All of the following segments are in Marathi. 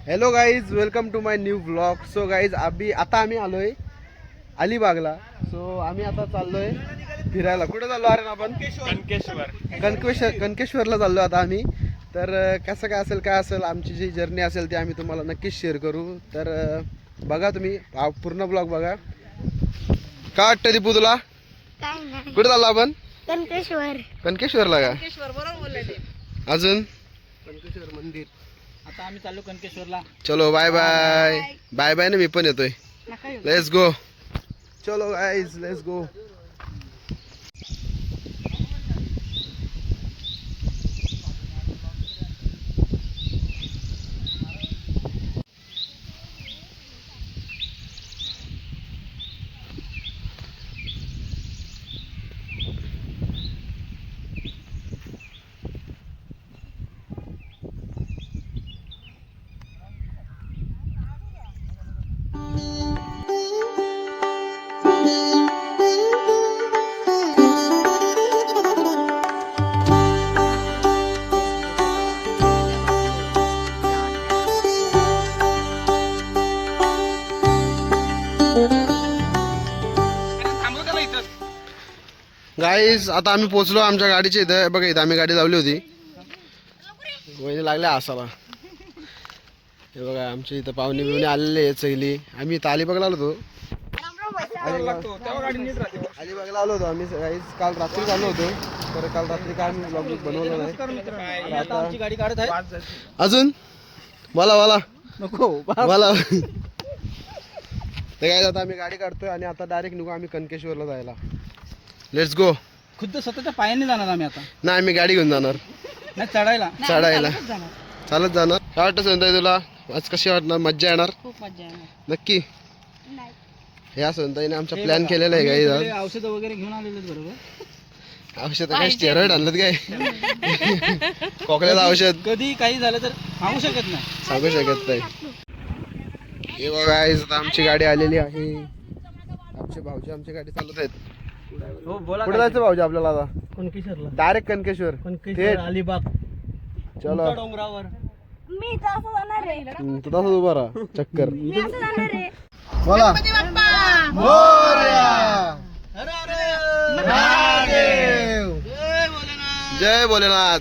Hello guys, welcome to my new blog. So guys आता आम्ही आलोय अलिबागला. सो आम्ही आता चाललोय फिरायला. कुठे चाललो अरे आपण? कणकेश्वरला चाललो आता आम्ही. तर कसं काय असेल आमची जी जर्नी असेल ती आम्ही तुम्हाला नक्कीच शेअर करू. तर बघा तुम्ही पूर्ण ब्लॉग बघा. काय वाटतं दीपू तुला? कुठे चाललो आपण? कणकेश्वरला का? अजून कणकेश्वर मंदिर. आता आम्ही चाललो कणकेश्वरला. चलो बाय बाय. बाय बाय ना, मी पण येतोय. Let's go. चलो गाइस, लेट्स गो. गाईज आता आम्ही पोहोचलो आमच्या गाडीच्या इथं. बघा इथं आम्ही गाडी लावली होती. वहिनी लागल्या असाला. हे बघा आमच्या इथं पाहुणे बिवणे आलेले आहेत सगळी. आम्ही इथं अलिबागला आलो होतो. अलिबागला आलो होतो आम्ही गाईज. काल रात्री आलो होतो. तर काल रात्री काय आम्ही ब्लॉग बनवलं नाही. आता आमची गाडी काढत आहे. अजून मला नको मला तर काय आता आम्ही गाडी काढतोय आणि आता डायरेक्ट निघू आम्ही कणकेश्वरला जायला. Let's go. खुद्द स्वतःच्या पायाने जाणार आम्ही आता. नाही आम्ही गाडी घेऊन जाणार. नाही चढायला चालत जाणार. काय वाटतं संताई तुला? आज कशी वाटणार? मज्जा येणार? खूप मजा येणार. नक्की. या संताईने आमचा प्लॅन केलेला आहे काही. औषध वगैरे घेऊन आलेले बरोबर. औषध काय स्टेरॉइड आणलं काय? खोकल्याचं औषध. कधी काही झालं तर सांगू शकत नाही. सांगू शकत नाही. हे बघा आता आमची गाडी आलेली आहे. आमचे भाऊजी आमची गाडी चालवत आहेत. हो बोला. कुठे जायचं भाऊजी आपल्याला आता? कणकेश्वरला. डायरेक्ट कणकेश्वर. कणकेश्वर अलिबाग चलो. डोंगरावर. मी तर असं जाणार आहे. तू तसंच उभा राहा. चक्कर. मी असं जाणार आहे. बोला. जय भोलेनाथ.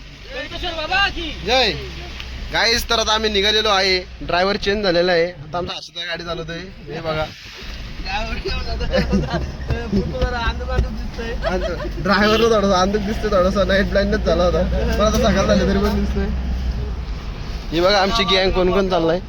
जय. गाईस तर आता आम्ही निघालेलो आहे. ड्रायव्हर चेंज झालेला आहे. आता आमचा हसता गाडी चालवतोय. हे बघा ड्रायव्हरला थोडासा अंदाज दिसतोय. थोडासा नाईट ब्लाइंडच झाला होता. पण आता सकाळ झाले तरी पण दिसतोय. ही बघा आमची गँग कोण कोण चाललाय.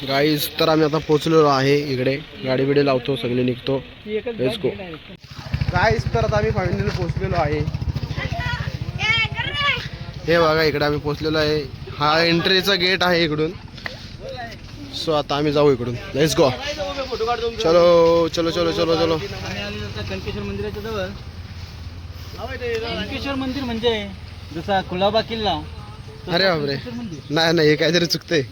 गाईज तर आम्ही आता पोहोचलेलो आहे इकडे. गाडी बिडी लावतो, सगळे निघतो. Let's go. गाईज तर आता आम्ही फायनली पोहोचलेलो आहे. हे बघा इकडे आम्ही पोहोचलेलो आहे. हा एंट्रीचा गेट आहे इकडून. सो आता आम्ही जाऊ इकडून. Let's go. चलो चलो चलो चलो चलो. कणकेश्वर मंदिराच्या जवळ. कणकेश्वर मंदिर म्हणजे जसा कुलाबा किल्ला. अरे बापरे. नाही हे काहीतरी चुकतंय.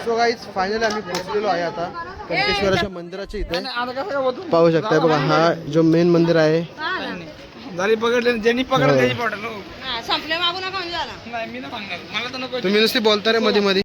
सो गाईज फायनली आम्ही पोहोचलेलो आहे आता कणकेश्वराच्या मंदिराच्या इथे. पाहू शकताय बघा, हा जो मेन मंदिर आहे. संपले मागू नका म्हणजे झाला. तुम्ही नुसती बोलता रे मध्ये मध्ये.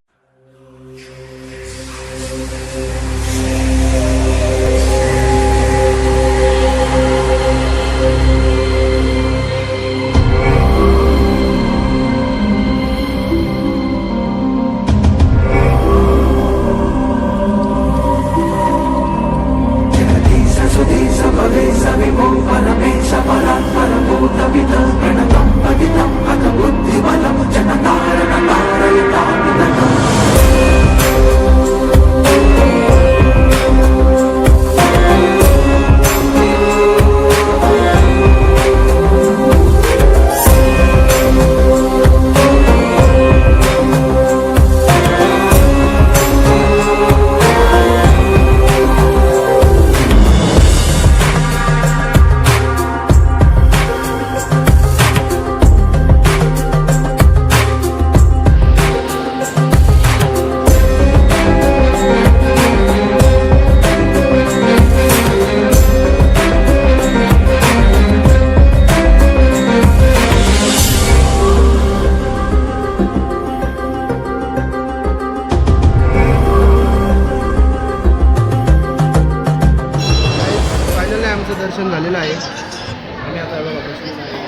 दर्शन झालेलं आहे आणि आता बघा बसून आहे.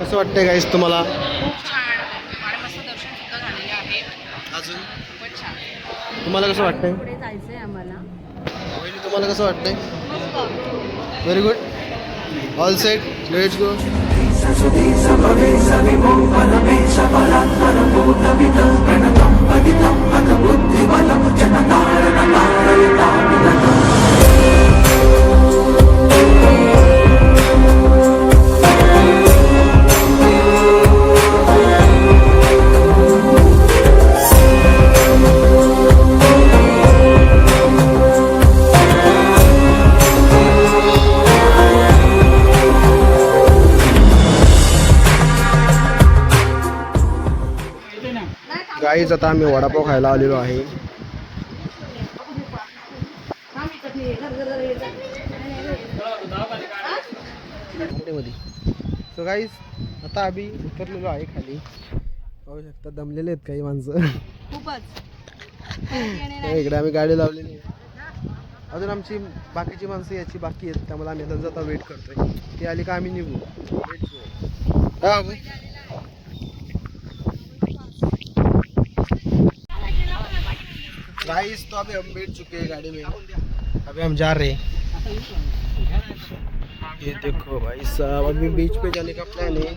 कसं वाटतंय गाईस तुम्हाला? अजून तुम्हाला कसं वाटतंय? पुढे जायचंय आम्हाला. वहिनी तुम्हाला कसं वाटतंय? Very good. All set. Let's go. Guys आता आम्ही वडापाव खायला आलेलो आहे. सो गाईज आता आम्ही उतरलेलो आहे खाली. पाहू शकता दमलेले आहेत काही माणसं. खूपच. इकडे आम्ही गाडी लावलेली आहे. अजून आमची बाकीची माणसं याची बाकी आहेत, त्यामुळे आम्ही आता जाता वेट करतोय. ती आली का आम्ही निघू. हा गाइस, तो अभी हम बैठ चुके हैं गाड़ी में. अभी हम जा रहे हैं. ये देखो भाई साहब, अभी बीच पे जाने का प्लान है.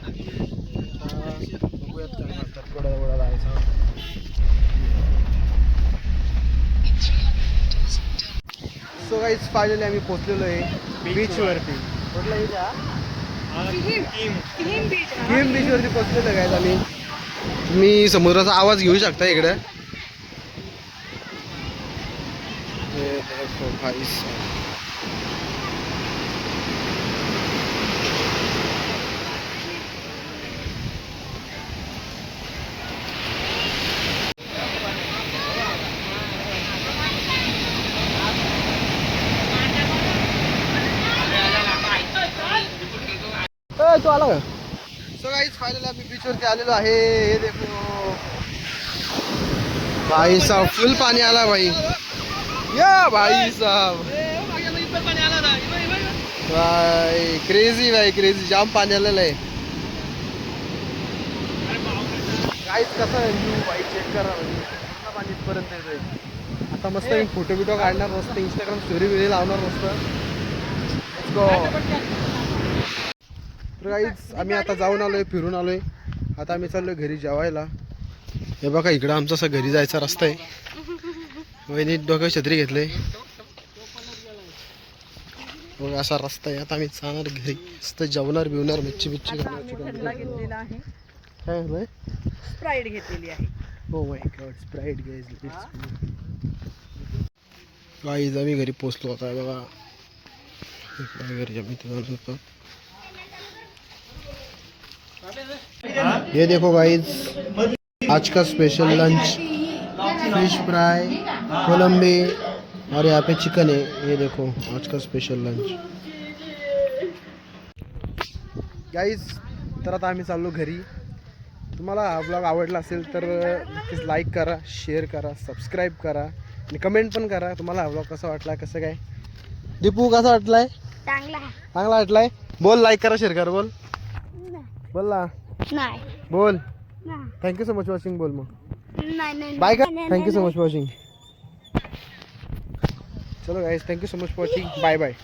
बघूयात काय करतात. थोडा जायचा. सो गाइस फायनली आम्ही पोहोचलेलो आहे बीच वरती. कुठला किम बीच वरती पोहोचलेलो गाइस आम्ही. तुम्ही समुद्राचा आवाज घेऊ शकता इकडे. देखो भाई साहब, तो आला का? सो गाइस फायनली आम्ही बीच वरती आलेलो आहे. हे देखो भाई साहब, फुल पाणी आला भाई. या भाई साहब, भाई क्रेजी, भाई क्रेजी, जाम पाणी आलेलं आहे. काहीच कसं आहे व्ह्यू भाई, चेक करा म्हणजे पाणी इथपर्यंत येतोय. आता मस्त मी फोटो बिटो काढणार, मस्त इंस्टाग्राम स्टोरी बिरी लावणार मस्त. Let's go. तर गाईज आम्ही आता जाऊन आलोय, फिरून आलोय. आता आम्ही चाललोय घरी जेवायला. हे बघा इकडं आमचा असा घरी जायचा रस्ता आहे. वहिनी डोक्यावर छत्री घेतले. मग असा रस्ता आहे. आता आम्ही जाणार घरी, मस्त जेवणार बिवणार, मच्छी बिच्छी घेतलेला आहे. काय झालंय? स्प्राईट घेतलेली आहे. हो माय गॉड, स्प्राईट गाईज आम्ही घरी पोचलो होता बघा. घरी आम्ही जाणार होतो. ये देखो गाइस, आज का स्पेशल लंच फिश फ्राई कोलंबी और यहाँ पे चिकन है, ये देखो आज का स्पेशल लंच गाईज. तर आता आम्ही चाललो घरी. तुम्हाला हा ब्लॉग आवडला असेल तर नक्कीच लाईक करा, शेअर करा, सबस्क्राईब करा आणि कमेंट पण करा तुम्हाला हा ब्लॉग कसा वाटला, कसं काय. दीपू कसा वाटलाय? चांगला वाटलाय. बोल लाईक करा, शेअर करा. बोल बोल ना. बोल थँक्यू सो मच वॉचिंग. बोल मग बाय का. Thank you so much watching. चलो guys, thank you so much watching. Bye bye.